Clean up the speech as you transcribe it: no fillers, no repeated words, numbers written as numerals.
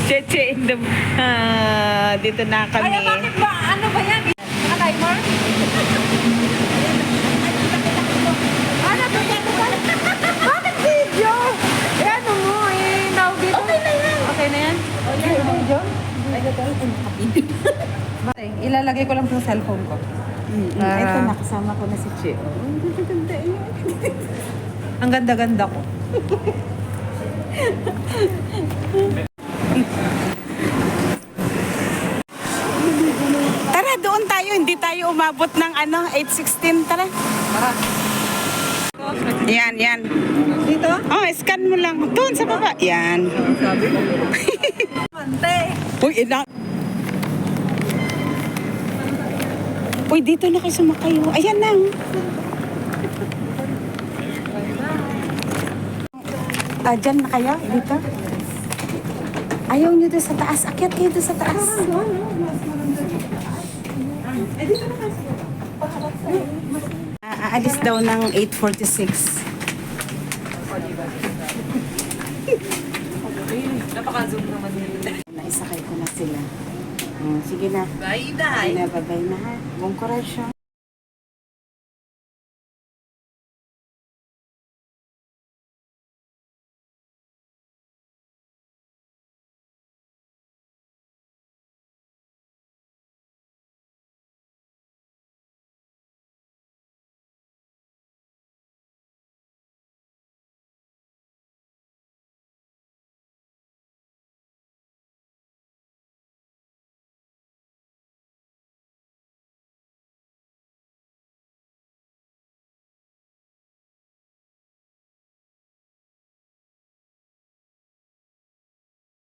Cheche in the... dito na kami. Ay, bakit ba? Ano ba yan? Naka-timer? Ano ba yan? Bakit video? Eh, ano mo? Eh, now dito. Okay na yan. Okay na yan? Okay, video? Ay, ilalagay ko lang sa cellphone ko. Ito, nakasama ko na si Che. Ang ganda-ganda ko. Tara, doon tayo. Hindi tayo umabot ng 8:16. Tara. Yan, yan. Dito? Oh, scan mo lang. Doon sa baba. Yan. Sabi ko. Mante. Uy, Uy, dito na kayo sumakay. Oh. Ayan na. Dyan na kaya? Dito? Ayaw nyo doon sa taas. Akyat kayo doon sa taas. Aalis daw ng 8:46. Napaka-zoom naman yun. Naisakay ko na sila. Sige na. Bye, Bye na, bye-bye na ha. Buong korasyon.